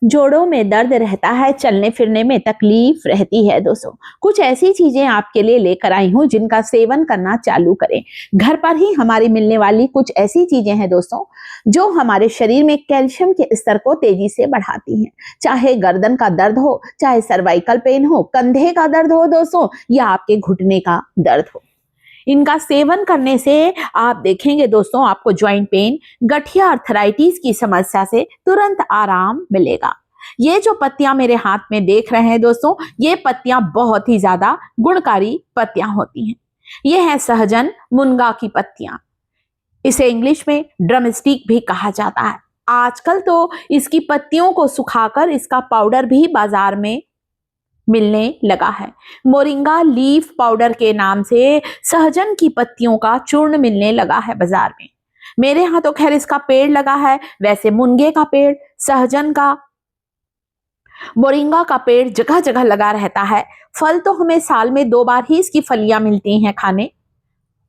जोड़ों में दर्द रहता है, चलने फिरने में तकलीफ रहती है दोस्तों। कुछ ऐसी चीजें आपके लिए लेकर आई हूं जिनका सेवन करना चालू करें। घर पर ही हमारी मिलने वाली कुछ ऐसी चीजें हैं दोस्तों जो हमारे शरीर में कैल्शियम के स्तर को तेजी से बढ़ाती हैं। चाहे गर्दन का दर्द हो, चाहे सर्वाइकल पेन हो, कंधे का दर्द हो दोस्तों, या आपके घुटने का दर्द हो, इनका सेवन करने से आप देखेंगे दोस्तों आपको ज्वाइंट पेन, गठिया अर्थराइटिस की समस्या से तुरंत आराम मिलेगा। ये जो पत्तियां मेरे हाथ में देख रहे हैं दोस्तों, ये पत्तियां बहुत ही ज्यादा गुणकारी पत्तियां होती हैं। ये है सहजन मुनगा की पत्तियां। इसे इंग्लिश में ड्रमस्टिक भी कहा जाता है। आजकल तो इसकी पत्तियों को सुखाकर इसका पाउडर भी बाजार में मिलने लगा है। मोरिंगा लीफ पाउडर के नाम से सहजन की पत्तियों का चूर्ण मिलने लगा है बाजार में। मेरे यहाँ तो खैर इसका पेड़ लगा है, वैसे मुनगे का पेड़, सहजन का, मोरिंगा का पेड़ जगह जगह लगा रहता है। फल तो हमें साल में 2 बार ही इसकी फलियां मिलती हैं खाने,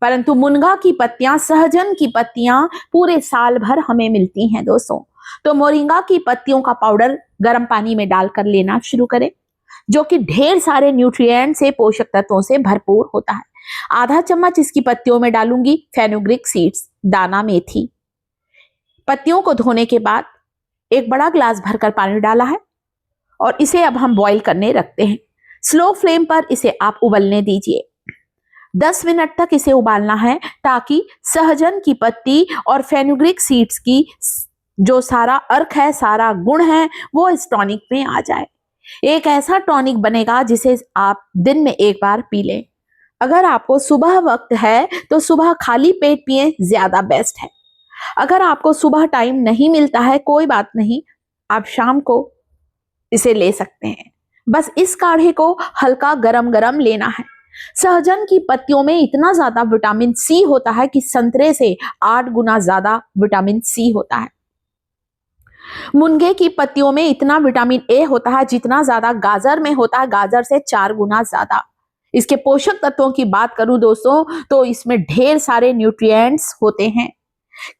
परंतु मुनगा की पत्तियां, सहजन की पत्तियां पूरे साल भर हमें मिलती हैं दोस्तों। तो मोरिंगा की पत्तियों का पाउडर गर्म पानी में डालकर लेना शुरू करें, जो कि ढेर सारे न्यूट्रिएंट से, पोषक तत्वों से भरपूर होता है। आधा चम्मच इसकी पत्तियों में डालूंगी फेनुग्रीक सीड्स, दाना मेथी। पत्तियों को धोने के बाद 1 बड़ा ग्लास भरकर पानी डाला है और इसे अब हम बॉईल करने रखते हैं। स्लो फ्लेम पर इसे आप उबलने दीजिए। 10 मिनट तक इसे उबालना है ताकि सहजन की पत्ती और फेनुग्रीक सीड्स की जो सारा अर्क है, सारा गुण है, वो इस टॉनिक में आ जाए। एक ऐसा टॉनिक बनेगा जिसे आप दिन में 1 बार पी लें। अगर आपको सुबह वक्त है तो सुबह खाली पेट पिए, ज्यादा बेस्ट है। अगर आपको सुबह टाइम नहीं मिलता है, कोई बात नहीं, आप शाम को इसे ले सकते हैं। बस इस काढ़े को हल्का गरम गरम लेना है। सहजन की पत्तियों में इतना ज्यादा विटामिन सी होता है कि संतरे से 8 गुना ज्यादा विटामिन सी होता है। मुनगे की पत्तियों में इतना विटामिन ए होता है जितना ज्यादा गाजर में होता है, गाजर से 4 गुना ज्यादा। इसके पोषक तत्वों की बात करूं दोस्तों तो इसमें ढेर सारे न्यूट्रिएंट्स होते हैं।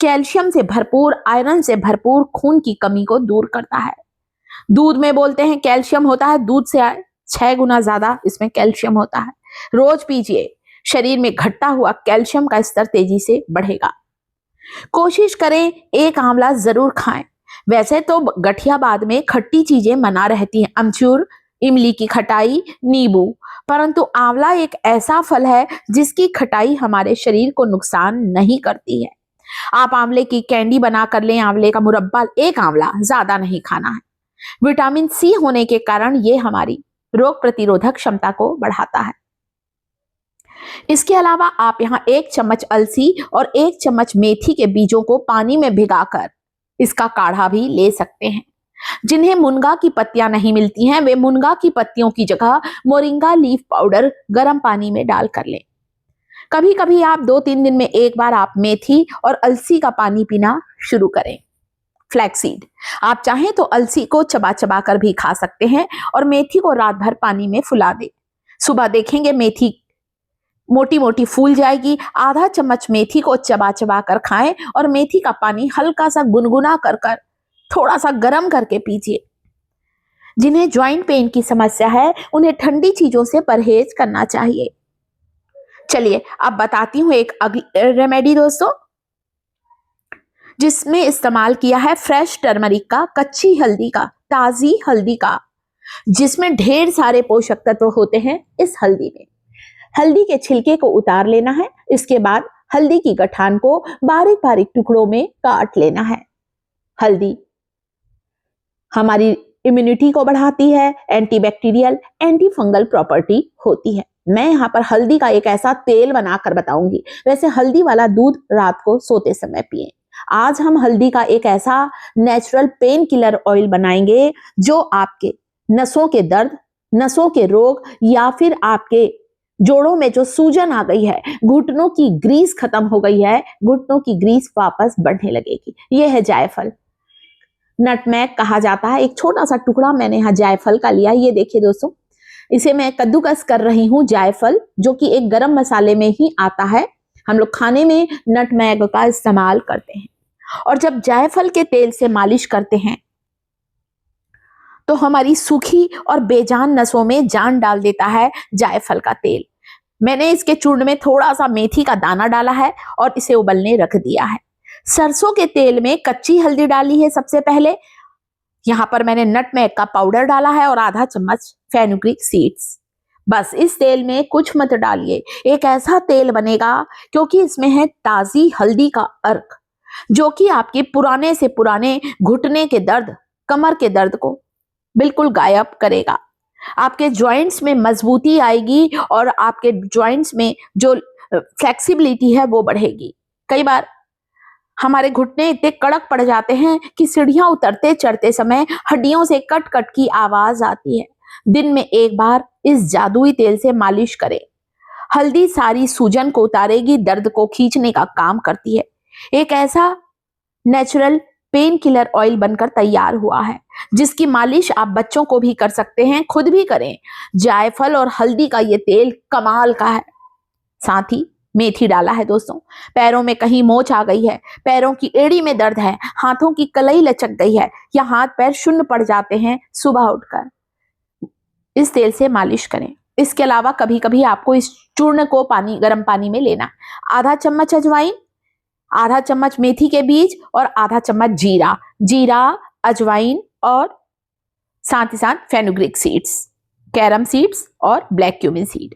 कैल्शियम से भरपूर, आयरन से भरपूर, खून की कमी को दूर करता है। दूध में बोलते हैं कैल्शियम होता है, दूध से 6 गुना ज्यादा इसमें कैल्शियम होता है। रोज पीजिए, शरीर में घटता हुआ कैल्शियम का स्तर तेजी से बढ़ेगा। कोशिश करें 1 आंवला जरूर खाएं। वैसे तो गठियाबाद में खट्टी चीजें मना रहती हैं, अमचूर, इमली की खटाई, नींबू, परंतु आंवला एक ऐसा फल है जिसकी खटाई हमारे शरीर को नुकसान नहीं करती है। आप आंवले की कैंडी बना कर लें, आंवले का मुरब्बा, 1 आंवला, ज्यादा नहीं खाना है। विटामिन सी होने के कारण ये हमारी रोग प्रतिरोधक क्षमता को बढ़ाता है। इसके अलावा आप यहाँ 1 चम्मच अलसी और 1 चम्मच मेथी के बीजों को पानी में भिगाकर इसका काढ़ा भी ले सकते हैं। जिन्हें मुनगा की पत्तियां नहीं मिलती हैं, वे मुनगा की पत्तियों की जगह मोरिंगा लीफ पाउडर गर्म पानी में डाल कर लें। कभी कभी आप 2-3 दिन में 1 बार आप मेथी और अलसी का पानी पीना शुरू करें। फ्लैक्सीड, आप चाहें तो अलसी को चबा चबा कर भी खा सकते हैं और मेथी को रात भर पानी में फुला दें। सुबह देखेंगे मेथी मोटी मोटी फूल जाएगी। आधा चम्मच मेथी को चबा चबा कर खाएं और मेथी का पानी हल्का सा गुनगुना कर थोड़ा सा गर्म करके पीजिए। जिन्हें ज्वाइंट पेन की समस्या है उन्हें ठंडी चीजों से परहेज करना चाहिए। चलिए अब बताती हूं एक अगली रेमेडी दोस्तों, जिसमें इस्तेमाल किया है फ्रेश टर्मरिक का, कच्ची हल्दी का, ताजी हल्दी का, जिसमें ढेर सारे पोषक तत्व होते हैं। इस हल्दी में हल्दी के छिलके को उतार लेना है। इसके बाद हल्दी की गठान को बारीक बारीक टुकड़ों में काट लेना है। हल्दी हमारी इम्यूनिटी को बढ़ाती है, एंटीबैक्टीरियल, एंटी फंगल प्रॉपर्टी होती है। मैं यहाँ पर हल्दी का एक ऐसा तेल बनाकर बताऊंगी। वैसे हल्दी वाला दूध रात को सोते समय पिएं। आज हम हल्दी का एक ऐसा नेचुरल पेन किलर ऑयल बनाएंगे जो आपके नसों के दर्द, नसों के रोग, या फिर आपके जोड़ों में जो सूजन आ गई है, घुटनों की ग्रीस खत्म हो गई है, घुटनों की ग्रीस वापस बढ़ने लगेगी। यह है जायफल, नटमैग कहा जाता है। एक छोटा सा टुकड़ा मैंने यहाँ जायफल का लिया। ये देखिए दोस्तों, इसे मैं कद्दूकस कर रही हूँ। जायफल जो कि एक गरम मसाले में ही आता है, हम लोग खाने में नटमैग का इस्तेमाल करते हैं। और जब जायफल के तेल से मालिश करते हैं तो हमारी सूखी और बेजान नसों में जान डाल देता है जायफल का तेल। मैंने इसके चूर्ण में थोड़ा सा मेथी का दाना डाला है और इसे उबलने रख दिया है। सरसों के तेल में कच्ची हल्दी डाली है सबसे पहले। यहाँ पर मैंने नटमेग का पाउडर डाला है और आधा चम्मच फेनुग्रीक सीड्स। बस इस तेल में कुछ मत डालिए, एक ऐसा तेल बनेगा क्योंकि इसमें है ताजी हल्दी का अर्क, जो कि आपके पुराने से पुराने घुटने के दर्द, कमर के दर्द को बिल्कुल गायब करेगा। आपके जॉइंट्स में मजबूती आएगी और आपके जॉइंट्स में जो फ्लेक्सिबिलिटी है वो बढ़ेगी। कई बार हमारे घुटने इतने कड़क पड़ जाते हैं कि सीढ़ियां उतरते चढ़ते समय हड्डियों से कट कट की आवाज आती है। दिन में एक बार इस जादुई तेल से मालिश करें। हल्दी सारी सूजन को उतारेगी, दर्द को खींचने का काम करती है। एक ऐसा नेचुरल पेन किलर ऑयल बनकर तैयार हुआ है जिसकी मालिश आप बच्चों को भी कर सकते हैं, खुद भी करें। जायफल और हल्दी का ये तेल कमाल का है। साथ ही मेथी डाला है दोस्तों। पैरों में कहीं मोच आ गई है, पैरों की एड़ी में दर्द है, हाथों की कलाई लचक गई है या हाथ पैर शून्य पड़ जाते हैं, सुबह उठकर इस तेल से मालिश करें। इसके अलावा कभी कभी आपको इस चूर्ण को गर्म पानी में लेना। आधा चम्मच अजवाइन, आधा चम्मच मेथी के बीज और आधा चम्मच जीरा, अजवाइन और साथ ही साथ फेनुग्रीक सीड्स, कैरम सीड्स और ब्लैक क्यूमिन सीड,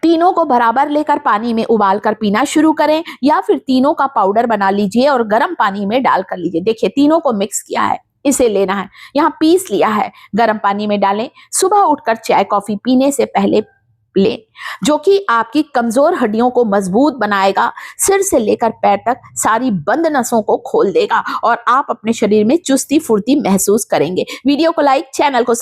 तीनों को बराबर लेकर पानी में उबालकर पीना शुरू करें या फिर तीनों का पाउडर बना लीजिए और गर्म पानी में डाल कर लीजिए। देखिए तीनों को मिक्स किया है, इसे लेना है, यहाँ पीस लिया है, गर्म पानी में डालें। सुबह उठकर चाय कॉफी पीने से पहले लें, जो कि आपकी कमजोर हड्डियों को मजबूत बनाएगा, सिर से लेकर पैर तक सारी बंद नसों को खोल देगा और आप अपने शरीर में चुस्ती फुर्ती महसूस करेंगे। वीडियो को लाइक, चैनल को